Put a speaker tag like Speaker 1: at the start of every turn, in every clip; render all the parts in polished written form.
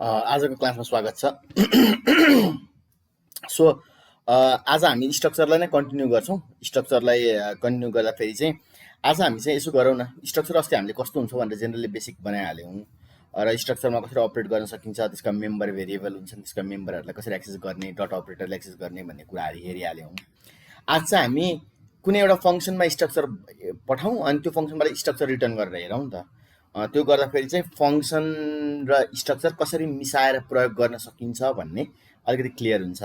Speaker 1: आजको क्लासमा स्वागत छ। सो आज हामी स्ट्रक्चरलाई नै कन्टिन्यू गर्छौँ। स्ट्रक्चरलाई कन्टिन्यू गर्दाखेरि चाहिँ आज हामी चाहिँ यसो गरौँ न, स्ट्रक्चर अस्ति हामीले कस्तो हुन्छ भनेर जेनरली बेसिक बनाइहाल्यौँ र स्ट्रक्चरमा कसरी अपरेट गर्न सकिन्छ, त्यसका मेम्बर भेरिएबल हुन्छन्, त्यसका मेम्बरहरूलाई कसरी एक्सेस गर्ने, डट अपरेटरले एक्सेस गर्ने भन्ने कुराहरू हेरिहाल्यौँ। आज चाहिँ हामी कुनै एउटा फङ्सनमा स्ट्रक्चर पठाउँ अनि त्यो फङ्सनबाट स्ट्रक्चर रिटर्न गरेर हेरौँ त। त्यो गर्दाखेरि चाहिँ फङ्सन र स्ट्रक्चर कसरी मिसाएर प्रयोग गर्न सकिन्छ भन्ने अलिकति क्लियर हुन्छ।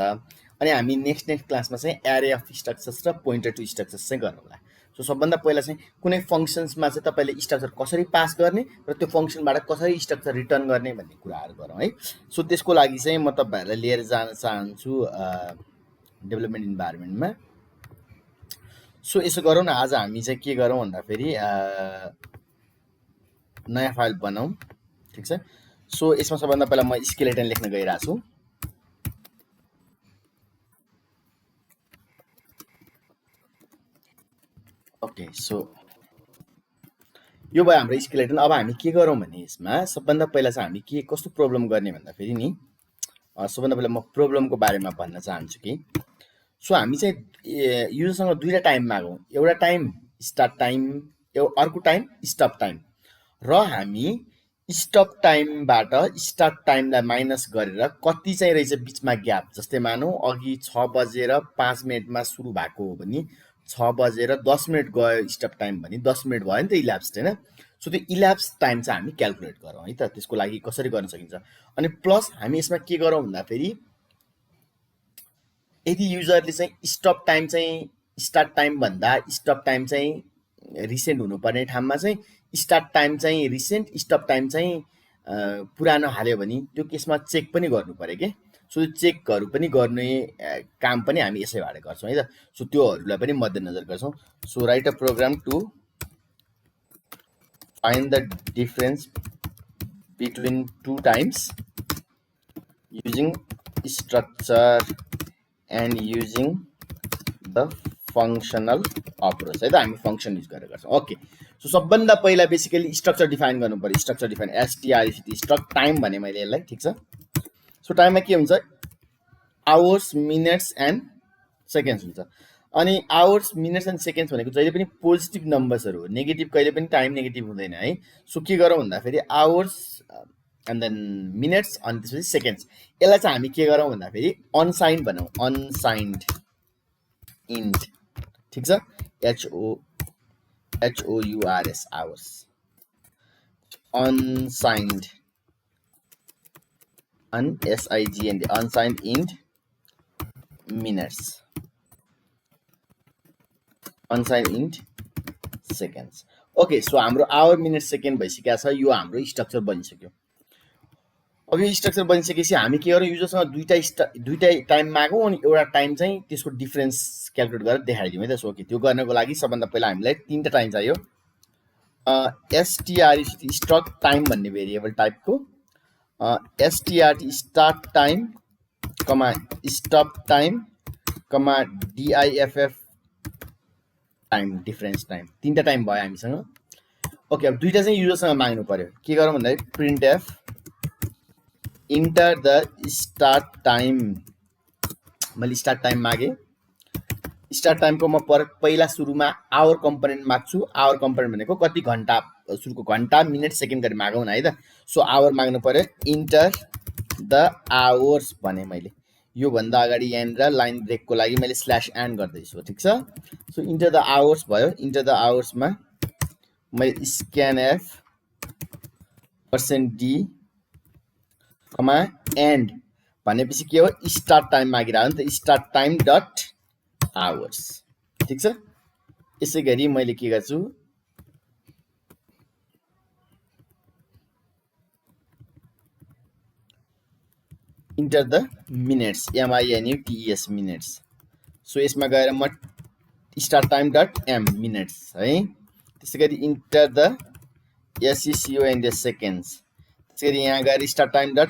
Speaker 1: अनि हामी नेक्स्ट क्लासमा चाहिँ एरे अफ स्ट्रक्चर्स र पोइन्टर टु स्ट्रक्चर्स चाहिँ गरौँला। सो सबभन्दा पहिला चाहिँ कुनै फङ्सन्समा चाहिँ तपाईँले स्ट्रक्चर कसरी पास गर्ने र त्यो फङ्सनबाट कसरी स्ट्रक्चर रिटर्न गर्ने भन्ने कुराहरू गरौँ है। सो त्यसको लागि चाहिँ म तपाईँहरूलाई लिएर जान चाहन्छु डेभलपमेन्ट इन्भाइरोमेन्टमा। सो यसो गरौँ न, आज हामी चाहिँ के गरौँ भन्दाखेरि नयाँ फाइल बनाऊँ, ठिक छ। सो यसमा सबभन्दा पहिला म स्केलेटन लेख्न गइरहेको छु। ओके, सो यो भयो हाम्रो स्केलेटन। अब हामी के गरौँ भने यसमा सबभन्दा पहिला चाहिँ हामी के कस्तो प्रब्लम गर्ने भन्दाखेरि नि, सबभन्दा पहिला म प्रब्लमको बारेमा भन्न चाहन्छु कि सो हामी चाहिँ युजरसँग दुईवटा टाइम मागौँ, एउटा टाइम स्टार्ट टाइम, अर्को टाइम स्टप टाइम, र हामी स्टप टाइमबाट स्टार्ट टाइमलाई माइनस गरेर कति चाहिँ रहेछ बिचमा ग्याप। जस्तै मानौँ अघि 6 बजेर 5 मिनटमा सुरु भएको हो भने 6 बजेर 10 मिनट गयो स्टप टाइम भने 10 मिनट भयो नि त इल्याप्स्ड, होइन। सो त्यो इल्याप्स टाइम चाहिँ हामी क्यालकुलेट गरौँ है त। त्यसको लागि कसरी गर्न सकिन्छ अनि प्लस हामी यसमा के गरौँ भन्दाखेरि यदि युजरले चाहिँ स्टप टाइम चाहिँ स्टार्ट टाइम भन्दा स्टप टाइम चाहिँ रिसेन्ट हुनुपर्ने ठाउँमा चाहिँ स्टार्ट टाइम चाहिँ रिसेन्ट, स्टप टाइम चाहिँ पुरानो हाल्यो भने त्यो केसमा चेक पनि गर्नु पर्यो के। सो त्यो चेकहरू पनि गर्ने काम पनि हामी यसैबाट गर्छौँ है त। सो त्योहरूलाई पनि मध्यनजर गर्छौँ। So right a program to find the difference between two times using structure and using the functional approach है त। हामी फङ्सन युज गरेर गर्छौँ। ओके, सो सबभन्दा पहिला बेसिकली स्ट्रक्चर डिफाइन गर्नु पर्यो। स्ट्रक्चर डिफाइन एसटिआरइसिटी स्ट्रक्ट टाइम भने मैले यसलाई, ठिक छ। सो टाइममा के हुन्छ, आवर्स, मिनट्स एन्ड सेकेन्ड्स हुन्छ। अनि आवर्स, मिनट्स एन्ड सेकेन्ड्स भनेको जहिले पनि पोजिटिभ नम्बर्सहरू हो, नेगेटिभ कहिले पनि टाइम नेगेटिभ हुँदैन है। सो के गरौँ भन्दाखेरि आवर्स एन्ड देन मिनट्स अनि त्यसपछि सेकेन्ड्स, यसलाई चाहिँ हामी के गरौँ भन्दाखेरि अनसाइन्ड भनौँ, अनसाइन्ड इन्ट, ठिक छ। HOURS hours, unsigned SIGND unsigned int minutes, unsigned int seconds. Okay, so हाम्रो आवर मिनट सेकेन्ड भइसकेको छ। यो हाम्रो स्ट्रक्चर बनिसक्यो। अब यो स्ट्रक्चर बनिसकेपछि हामी के गरौँ, युजरसँग दुईटै टाइम मागौँ अनि एउटा टाइम चाहिँ त्यसको डिफरेन्स क्यालकुलेट गरेर देखाइदिउँ है त। सो त्यो गर्नको लागि सबभन्दा पहिला हामीलाई 3टा टाइम चाहियो। STRT स्ट्रक्ट टाइम भन्ने भेरिएबल टाइपको, STRT start time comma stop time comma DIFF time difference time, 3टा टाइम भयो हामीसँग। ओके, अब दुईटा चाहिँ युजरसँग माग्नु पर्यो। के गरौँ भन्दाखेरि print F enter the start time, मैले स्टार्ट टाइम मागेँ। स्टार्ट टाइमको म पहिला सुरुमा आवर कम्पोनेन्ट माग्छु। आवर कम्पोनेन्ट भनेको कति घन्टा, सुरुको घन्टा मिनट सेकेन्ड गरी मागौँ न है त। सो आवर माग्नु पर्यो, इन्टर द आवर्स भने मैले। योभन्दा अगाडि यहाँनिर लाइन ब्रेकको लागि मैले /n गर्दैछु, ठिक छ। सो इन्टर द आवर्स भयो। इन्टर द आवर्समा मैले स्क्यानएफ %d कमा एन्ड भनेपछि के हो, स्टार्ट टाइम मागिरहेको नि त, स्टार्ट टाइम डट आवर्स, ठिक छ। यसै गरी मैले के गर्छु, enter the minutes, MINUTES minutes. सो यसमा गएर म start time dot M minutes है। त्यसै गरी इन्टर द SECOND सेकेन्ड्स। त्यसै गरी यहाँ गएर start time dot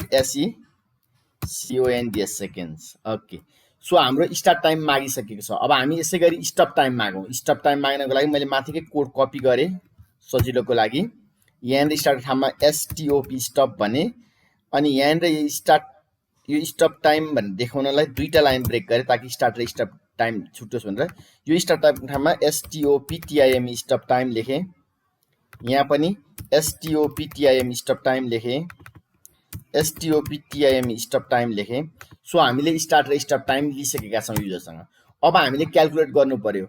Speaker 1: SECOND seconds. Okay, so हाम्रो स्टार्ट टाइम मागिसकेको छ। अब हामी यसै गरी स्टप टाइम मागौँ। स्टप टाइम माग्नको लागि मैले माथिकै कोड कपी गरेँ सजिलोको लागि। यहाँनिर स्टार्ट ठाउँमा STOP स्टप भने अनि यहाँनिर यो स्टप टाइम भनेर देखाउनलाई दुईटा लाइन ब्रेक गरे ताकि स्टार्ट र स्टप टाइम छुट्योस् भनेर यो स्टार्ट टाइमको ठाउँमा STOPTIM स्टप टाइम लेखेँ। यहाँ पनि STOPTIM स्टप टाइम लेखेँ, STOPTIM स्टप टाइम लेखेँ। सो हामीले स्टार्ट र स्टप टाइम लिइसकेका छौँ युजरसँग। अब हामीले क्याल्कुलेट गर्नु पर्यो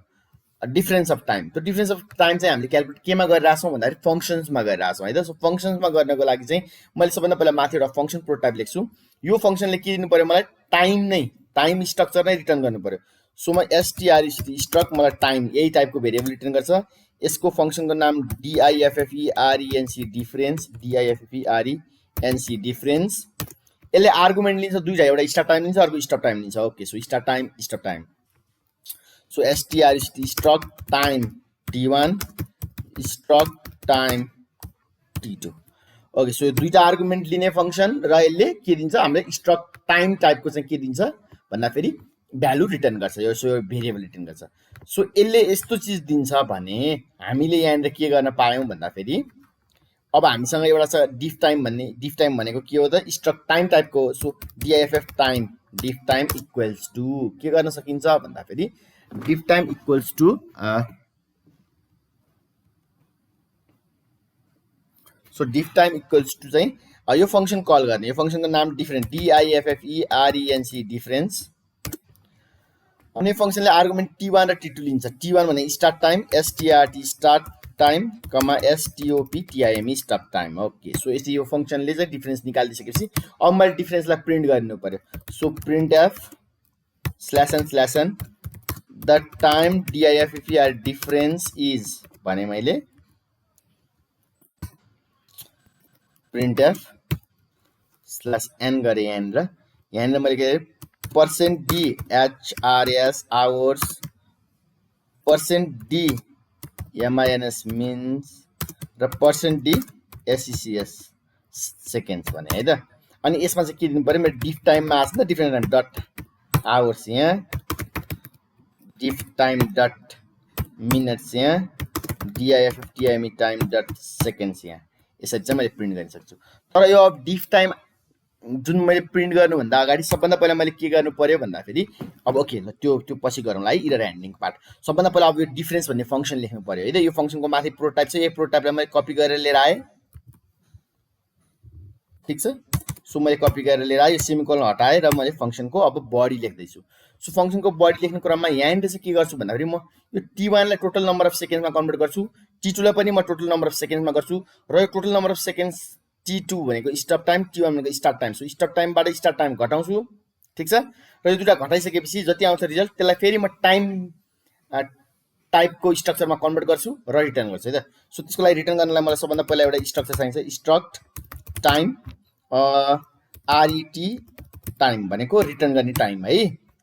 Speaker 1: डिफरेन्स अफ टाइम। त्यो डिफरेन्स अफ टाइम चाहिँ हामीले क्याल्कुलेट केमा गरिरहेछौँ भन्दाखेरि फङ्सन्समा गरिरहेछौँ है त। सो फङ्सन्समा गर्नको लागि चाहिँ मैले सबभन्दा पहिला माथि एउटा फङ्सन प्रोटोटाइप लेख्छु। यो फङ्सनले के दिनु पर्यो मलाई टाइम स्ट्रक्चर नै रिटर्न गर्नु पर्यो। सो म strstruct मलाई टाइम यही टाइपको भेरिएबल रिटर्न गर्छ। यसको फङ्सनको नाम DIFFERENC डिफरेन्स, DIFFERENC डिफरेन्स। यसले आर्गुमेन्ट लिन्छ दुईटा, एउटा स्टार्ट टाइम लिन्छ अर्को स्टप टाइम लिन्छ। Okay, so start time stop time. So strstruct time t1 struct time t2। Okay, so दुईटा आर्गुमेन्ट लिने फङ्सन र यसले के दिन्छ हामीले स्ट्रक्ट टाइम टाइपको चाहिँ के दिन्छ भन्दा फेरि भ्यालु रिटर्न गर्छ, यो सो भेरिएबल रिटर्न गर्छ। सो यसले यस्तो चिज दिन्छ भने हामीले यहाँनिर के गर्न पायौँ भन्दा फेरि अब हामीसँग एउटा छ डिफ टाइम भनेको के हो त स्ट्रक्ट टाइम टाइपको। So DIFF time diff time equals to के गर्न सकिन्छ भन्दा फेरि diff time equals to so diff time equals to चाहिँ यो फङ्सन कल गर्ने। यो फङ्सनको नाम डिफरेन्स, DIFFERENC डिफरेन्स। अनि फङ्सनले आर्गुमेन्ट t1 र t2 लिन्छ। t1 भने start time STRT start time comma STOPTIM stop time. Okay, so यसले यो फङ्सनले चाहिँ डिफरेन्स निकालिदिसकेपछि अब मैले डिफरेन्सलाई प्रिन्ट गर्नु पर्यो। So print F /n the time DIFFER difference is भने मैले प्रिन्ट एफ /n गरेँ यहाँनिर मैले के %D HRS hours, %D MINS means र %D SECS सेकेन्ड्स भने है त। अनि यसमा चाहिँ के दिनु पर्यो मेरो डिफ टाइममा आएको छ नि त डिफरेन्ट टाइम डट आवर्स यहाँ, डिफ टाइम डट मिनट्स यहाँ, DIFFTIM टाइम डट सेकेन्ड्स यहाँ। यसरी चाहिँ मैले प्रिन्ट गर्न सक्छु। तर यो अब डिफ टाइम जुन मैले प्रिन्ट गर्नुभन्दा अगाडि सबभन्दा पहिला मैले के गर्नु पर्यो भन्दाखेरि अब ओके ल त्यो पछि गरौँला है इरर ह्यान्डलिङ पार्ट। सबभन्दा पहिला अब यो डिफरेन्स भन्ने फङ्सन लेख्नु पर्यो है त। यो फङ्सनको माथि प्रोटोटाइप छ, यो प्रोटोटाइपलाई मैले कपी गरेर लिएर आएँ, ठिक छ। सो मैले कपी गरेर लिएर आएँ, यो सेमिकोलन हटाएँ र मैले फङ्सनको अब बडी लेख्दैछु। सो फङ्सनको बडी लेख्ने क्रममा यहाँनिर चाहिँ के गर्छु भन्दाखेरि म यो t1 लाई टोटल नम्बर अफ सेकेन्ड्समा कन्भर्ट गर्छु, t2 लाई पनि म टोटल नम्बर अफ सेकेन्ड्समा गर्छु र यो total number of seconds t2 भनेको स्टप टाइम, t1 भनेको स्टार्ट टाइम। सो स्टप टाइमबाट स्टार्ट टाइम घटाउँछु, ठिक छ। र यो दुईटा घटाइसकेपछि जति आउँछ रिजल्ट त्यसलाई फेरि म टाइम टाइपको स्ट्रक्चरमा कन्भर्ट गर्छु र रिटर्न गर्छु है त। सो त्यसको लागि रिटर्न गर्नलाई मलाई सबभन्दा पहिला एउटा स्ट्रक्चर चाहिन्छ, स्ट्रक्ट टाइम RET टाइम भनेको रिटर्न गर्ने टाइम है,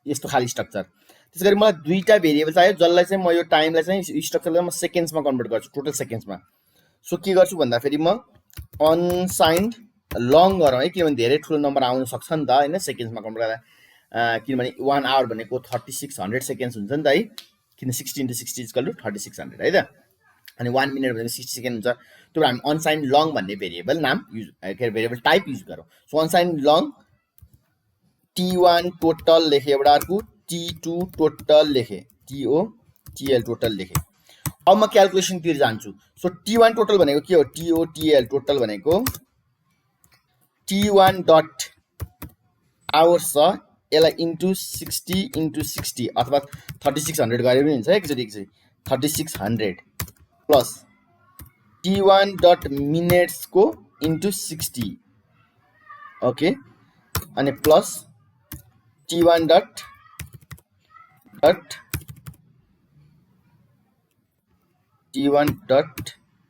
Speaker 1: यस्तो खाली स्ट्रक्चर। त्यसै गरी मलाई दुईटा भेरिएबल चाहियो जसलाई चाहिँ म यो टाइमलाई चाहिँ स्ट्रक्चरलाई म सेकेन्ड्समा कन्भर्ट गर्छु, टोटल सेकेन्ड्समा। सो के गर्छु भन्दाखेरि म अनसाइन्ड लङ गरौँ है, किनभने धेरै ठुलो नम्बर आउन सक्छ नि त होइन सेकेन्ड्समा कन्भर्ट गर्दा। किनभने 1 आवर भनेको 3600 सेकेन्ड्स हुन्छ नि त है, किन 60 × 60 = 3600 है त। अनि 1 मिनट भनेको 60 सेकेन्ड हुन्छ। त्यो हामी अनसाइन्ड लङ भन्ने भेरिएबल नाम युज भेरिएबल टाइप युज गरौँ। So unsigned long t1 total लेखेँ, एउटा अर्को t2 टोटल लेखेँ, TOTL टोटल लेखेँ। अब म क्यालकुलेसनतिर जान्छु। सो t1 टोटल भनेको के हो, TOTL टोटल भनेको t1 डट आवर्स छ, यसलाई इन्टु 60 × 60 अथवा 3600 गरे पनि हुन्छ एकचोटि 3600 प्लस t1 डट मिनट्सको इन्टु 60, ओके, अनि plus t1 dot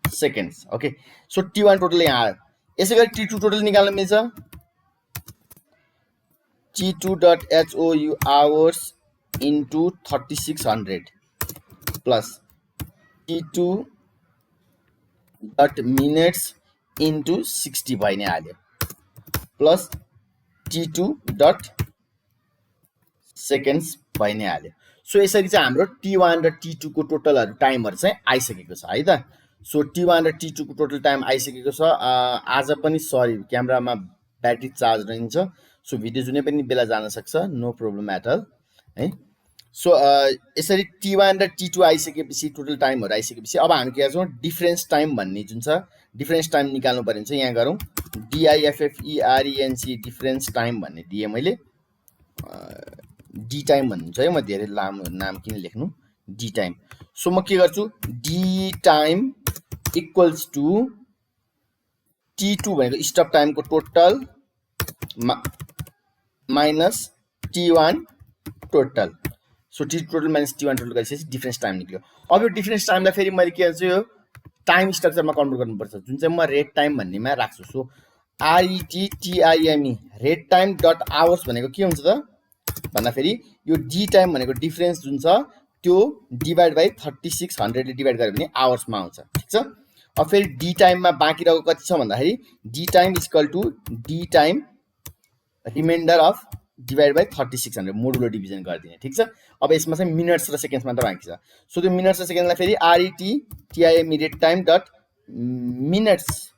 Speaker 1: seconds. Okay, so t1 total यहाँ आयो। यसै गरी t2 टोटल निकाल्न मिल्छ, t2 dot HOU hours into 3600 plus t2 dot minutes into 60 भइ नै हाल्यो, प्लस t2 डट सेकेन्ड्स भइ नै हाल्यो। सो यसरी चाहिँ हाम्रो t1 र t2 को टोटलहरू टाइमहरू चाहिँ आइसकेको छ है त। सो t1 र t2 को टोटल टाइम आइसकेको छ। आज पनि सरी क्यामेरामा ब्याट्री चार्ज रहन्छ। सो भिडियो जुनै पनि बेला जान सक्छ, नो प्रब्लम एट अल है। सो यसरी T1 र T2 आइसकेपछि टोटल टाइमहरू आइसकेपछि अब हामी के गर्छौँ, डिफरेन्स टाइम भन्ने जुन छ डिफरेन्स टाइम निकाल्नु पर्ने हुन्छ। यहाँ गरौँ DIFFERENC डिफरेन्स टाइम भन्ने दिएँ मैले, डी टाइम भन्नुहुन्छ है, म धेरै लामो नाम किन लेख्नु, डी टाइम। सो म के गर्छु, D time equals to T2 भनेको स्टप टाइमको total minus T1 total. So T2 total minus T1 total गरेपछि डिफरेन्स टाइम निक्ल्यो। अब यो डिफरेन्स टाइमलाई फेरि मैले के गर्छु, यो टाइम स्ट्रक्चरमा कन्भर्ट गर्नुपर्छ, जुन चाहिँ म रेट टाइम भन्नेमा राख्छु। So RETTIME ret time dot hours भनेको के हुन्छ त भन्दाखेरि यो डी टाइम भनेको डिफरेन्स जुन छ त्यो डिभाइड बाई 3600 ले डिभाइड गर्यो भने आवर्समा आउँछ, ठिक छ। अब फेरि डी टाइममा बाँकी रहेको कति छ भन्दाखेरि D time equal to D time reminder of divide by 3600 modulo division गरिदिने, ठिक छ। अब यसमा चाहिँ मिनट्स र सेकेन्ड्स मात्र बाँकी छ। सो त्यो मिनट्स र सेकेन्ड्सलाई फेरि RETTIME ret time dot minutes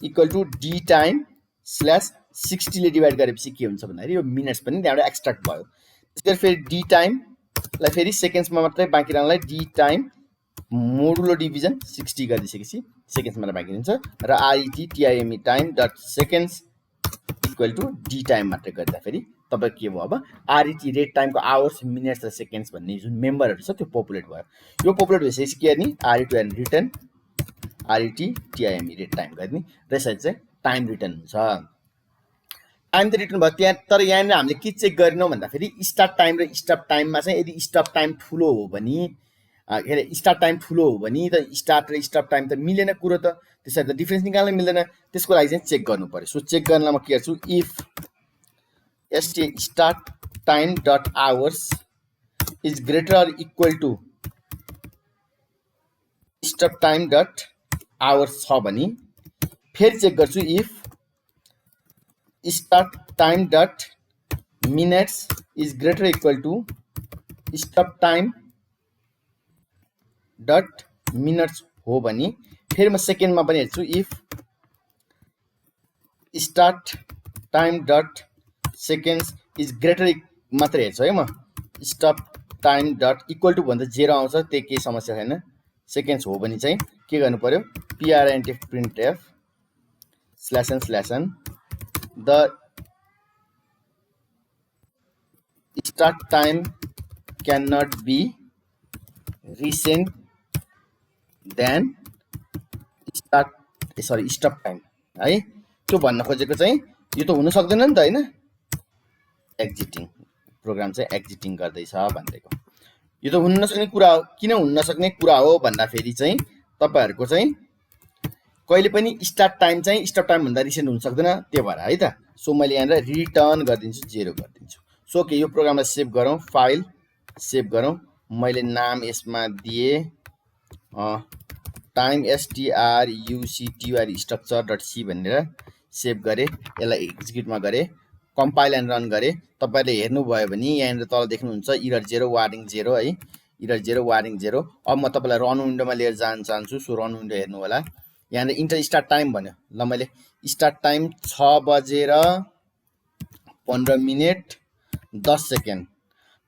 Speaker 1: equal to D time slash 60 ले डिभाइड गरेपछि के हुन्छ भन्दाखेरि यो मिनट्स पनि त्यहाँबाट एक्सट्र्याक्ट भयो। त्यसरी फेरि डी टाइमलाई फेरि सेकेन्ड्समा मात्रै बाँकी रहनलाई डी टाइम मोडुलो डिभिजन 60 गरिदिसकेपछि सेकेन्ड्स मात्र बाँकी रहन्छ र RETTIME time dot seconds equal to D time मात्रै गर्दा फेरि तपाईँ के भयो, अब RET रेट टाइमको आवर्स मिनट्स र सेकेन्ड्स भन्ने जुन मेम्बरहरू छ त्यो पपुलेट भयो। यो पपुलेट भइसकेपछि के गर्ने, RET return RETTIME ret time गर्ने र यसरी चाहिँ टाइम रिटर्न हुन्छ। टाइम त रिटर्न भयो त्यहाँ, तर यहाँनिर हामीले के चेक गरेनौँ भन्दाखेरि स्टार्ट टाइम र स्टप टाइममा चाहिँ यदि स्टप टाइम ठुलो हो भने, के अरे स्टार्ट टाइम ठुलो हो भने त स्टार्ट र स्टप टाइम त मिलेन कुरो त, त्यसरी त डिफरेन्स निकाल्न मिल्दैन। त्यसको लागि चाहिँ चेक गर्नु पर्यो। सो चेक गर्नलाई म के गर्छु, if start time dot hours is greater or equal to stop time dot hours छ भने फेरि चेक गर्छु if start time dot minutes is greater equal to stop time dot minutes हो भने फेरि म सेकेन्डमा पनि हेर्छु, if start time dot seconds is greater मात्रै हेर्छु है म, stop time dot equal to भन्दा 0 आउँछ त्यही केही समस्या छैन। सेकेन्ड्स हो भने चाहिँ के गर्नु पर्यो, PRINTF printf /n the start time can not be recent than stop time है। त्यो भन्न खोजेको चाहिँ यो त हुन सक्दैन नि त होइन, एक्जिटिङ प्रोग्राम चाहिँ एक्जिटिङ गर्दैछ भनेको यो त हुन नसक्ने कुरा हो। किन हुन नसक्ने कुरा हो भन्दाखेरि चाहिँ तपाईहरुको चाहिँ कहिले पनि स्टार्ट टाइम चाहिँ स्टप टाइम भन्दा रिसेन्ट हुन सक्दैन, त्यो भएर है त। सो मैले यहाँ रिटर्न गरिदिन्छु, 0 गरिदिन्छु। सो के यो प्रोग्रामलाई सेभ गरौँ, फाइल सेभ गरौँ। मैले नाम यसमा दिए टाइम structure structure.c भनेर सेभ गरे, यसलाई एक्जिक्युटमा गरे, कम्पाइल एन्ड रन गरे। तपाईहरुले हेर्नुभयो भने यहाँ तल देख्नुहुन्छ एरर 0 वार्निङ 0 है, एरर 0 वार्निङ 0। अब म तपाईलाई रन विन्डोमा लिएर जान चाहन्छु। सो रन विन्डो हेर्नु होला, यहाँ इन्टर स्टार्ट टाइम भन्यो। ल मैले स्टार्ट टाइम 6:15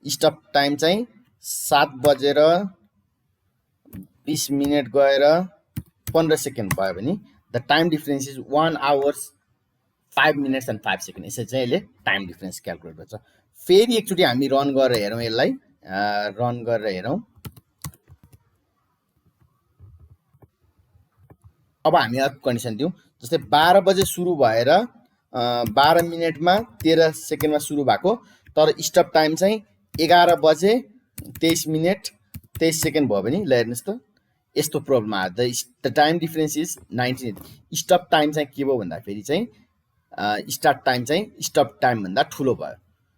Speaker 1: स्टप टाइम चाहिँ 7:20 गएर 15 सेकेन्ड भयो भने the time difference is 1 hours 5 minutes and 5 seconds। यसरी चाहिँ यसले टाइम डिफरेन्स क्याल्कुलेट गर्छ। फेरि एकचोटि हामी रन गरेर हेरौँ, यसलाई रन गरेर हेरौँ। अब हामी अर्को कन्डिसन दिउँ, जस्तै 12 बजे सुरु भएर 12 मिनेटमा 13 सेकेन्डमा सुरु भएको, तर स्टप टाइम चाहिँ 11 बजे 23 मिनेट 23 सेकेन्ड भयो भने ल हेर्नुहोस् त यस्तो प्रब्लम आयो। The time difference is 19। Stop time चाहिँ के भयो भन्दाखेरि चाहिँ स्टार्ट टाइम चाहिँ स्टप टाइम भन्दा ठुलो भयो।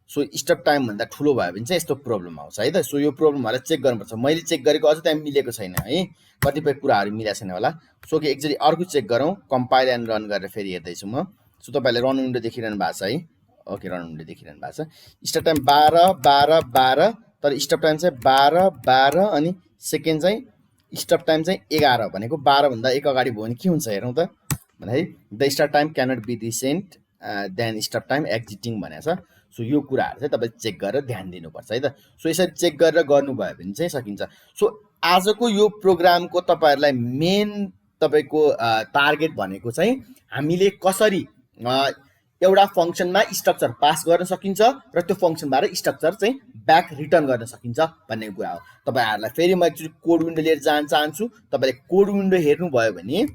Speaker 1: सो स्टप टाइम भन्दा ठुलो भयो भने चाहिँ यस्तो प्रब्लम आउँछ है त। सो यो प्रब्लमहरुलाई चेक गर्नुपर्छ। मैले चेक गरेको अझ त्यहाँ मिलेको छैन है, कतिपय कुराहरु मिलेको छैन होला। सो के एकचोटि अर्को चेक गरौँ, कम्पाइल एन्ड रन गरेर फेरि हेर्दैछु म। सो तपाईहरुले रन विन्डो देखिरहनु भएको छ है, ओके रन विन्डो देखिरहनु भएको छ। स्टार्ट टाइम 12 12 12 तर स्टप टाइम चाहिँ 12 12 अनि सेकेन्ड चाहिँ स्टप टाइम चाहिँ 11 भनेको 12 भन्दा एक अगाडि भयो भने के हुन्छ हेरौँ त। भन्दाखेरि the start time cannot be recent than start time exiting भनेको छ। सो यो कुराहरू चाहिँ तपाईँले चेक गरेर ध्यान दिनुपर्छ है त। सो यसरी चेक गरेर गर्नुभयो भने चाहिँ सकिन्छ। सो आजको यो प्रोग्रामको तपाईँहरूलाई मेन तपाईँको टार्गेट भनेको चाहिँ हामीले कसरी एउटा फङ्सनमा स्ट्रक्चर पास गर्न सकिन्छ र त्यो फङ्सनबाट स्ट्रक्चर चाहिँ ब्याक रिटर्न गर्न सकिन्छ भन्ने कुरा हो। तपाईँहरूलाई फेरि म एकचोटि कोड विन्डो लिएर जान चाहन्छु। तपाईँले कोड विन्डो हेर्नुभयो भने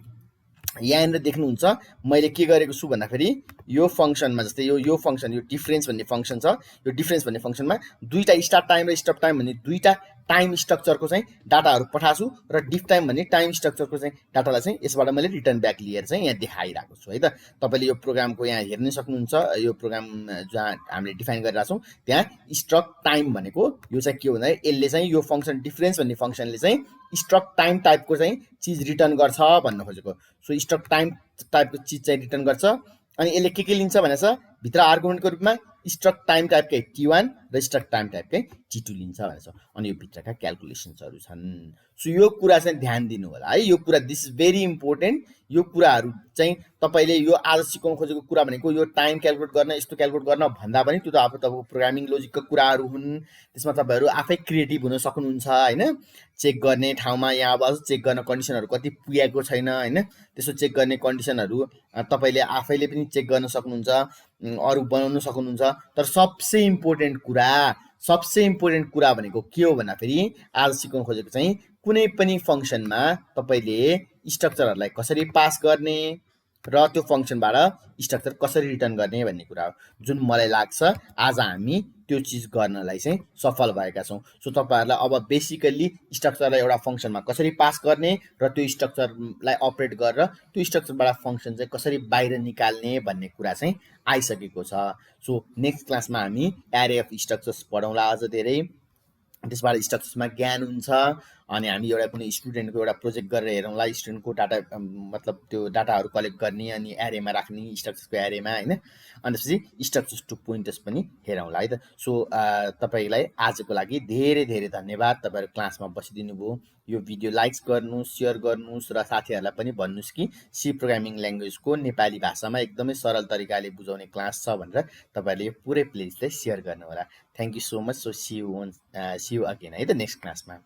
Speaker 1: यहाँनिर देख्नुहुन्छ मैले के गरेको छु भन्दाखेरि यो फङ्सनमा जस्तै यो फङ्सन यो डिफरेन्स भन्ने फङ्सन छ। यो डिफरेन्स भन्ने फङ्सनमा दुईवटा स्टार्ट टाइम र स्टप टाइम भन्ने दुईवटा टाइम स्ट्रक्चरको चाहिँ डाटाहरू पठाएको छु र डिफ टाइम भन्ने टाइम स्ट्रक्चरको चाहिँ डाटालाई चाहिँ यसबाट मैले रिटर्न ब्याक लिएर चाहिँ यहाँ देखाइरहेको छु है त। तपाईँले यो प्रोग्रामको यहाँ हेर्न सक्नुहुन्छ। यो प्रोग्राम जहाँ हामीले डिफाइन गरिरहेको छौँ त्यहाँ स्ट्रक टाइम भनेको यो चाहिँ के हो भन्दाखेरि यसले चाहिँ यो फङ्सन डिफरेन्स भन्ने फङ्सनले चाहिँ स्ट्रक टाइम टाइपको चाहिँ चिज रिटर्न गर्छ भन्न खोजेको। सो स्ट्रक टाइम टाइपको चिज चाहिँ रिटर्न गर्छ। अनि यसले के लिन्छ भनेछ भित्र आर्गुमेन्टको रूपमा स्ट्रक टाइम टाइपकै T1 र स्ट्रक टाइम टाइपकै T2 लिन्छ भनेछ। अनि यो भित्रका क्यालकुलेसन्सहरू छन्। सो यो कुरा चाहिँ ध्यान दिनु होला है। यो कुरा दिस इज भेरी इम्पोर्टेन्ट। यो कुराहरू चाहिँ तपाईँले यो आज सिकाउनु खोजेको कुरा भनेको यो टाइम क्यालकुलेट गर्न यस्तो क्यालकुलेट गर्न भन्दा पनि त्यो त अब तपाईँको प्रोग्रामिङ लोजिकको कुराहरू हुन्। त्यसमा तपाईँहरू आफै क्रिएटिभ हुन सक्नुहुन्छ होइन। चेक गर्ने ठाउँमा यहाँ अब चेक गर्न कन्डिसनहरू कति पुगेको छैन होइन। त्यसो चेक गर्ने कन्डिसनहरू तपाईँले आफैले पनि चेक गर्न सक्नुहुन्छ, अरू बनाउन सक्नुहुन्छ। तर सबसे इम्पोर्टेन्ट कुरा भनेको के हो भन्दाखेरि आज सिकाउनु खोजेको चाहिँ कुनै पनि फङ्सनमा तपाईँले स्ट्रक्चरहरूलाई कसरी पास गर्ने र त्यो फङ्सनबाट स्ट्रक्चर कसरी रिटर्न गर्ने भन्ने कुरा हो, जुन मलाई लाग्छ आज हामी त्यो चिज गर्नलाई चाहिँ सफल भएका छौँ। सो तपाईँहरूलाई अब बेसिकल्ली स्ट्रक्चरलाई एउटा फङ्सनमा कसरी पास गर्ने र त्यो स्ट्रक्चरलाई अपरेट गरेर त्यो स्ट्रक्चरबाट फङ्सन चाहिँ कसरी बाहिर निकाल्ने भन्ने कुरा चाहिँ आइसकेको छ। सो नेक्स्ट क्लासमा हामी एरे अफ स्ट्रक्चर्स पढौँला अझ धेरै। त्यसबाट स्ट्रक्चर्समा ज्ञान हुन्छ। अनि हामी एउटा कुनै स्टुडेन्टको एउटा प्रोजेक्ट गरेर हेरौँला स्टुडेन्टको डाटा मतलब त्यो डाटाहरू कलेक्ट गर्ने अनि एरेमा राख्ने स्ट्रक्चर्सको एरेमा होइन। अनि त्यसपछि स्ट्रक्चर्स टु पोइन्टर्स पनि हेरौँला है त। सो तपाईँलाई आजको लागि धेरै धेरै धन्यवाद। तपाईँहरू क्लासमा बसिदिनु भयो। यो भिडियो लाइक गर्नुहोस्, सेयर गर्नुहोस् र साथीहरूलाई पनि भन्नुहोस् कि सी प्रोग्रामिङ ल्याङ्ग्वेजको नेपाली भाषामा एकदमै सरल तरिकाले बुझाउने क्लास छ भनेर तपाईँहरूले यो पुरै प्लेलिस्टलाई सेयर गर्नु होला। Thank you so much. So see you again है त नेक्स्ट क्लासमा।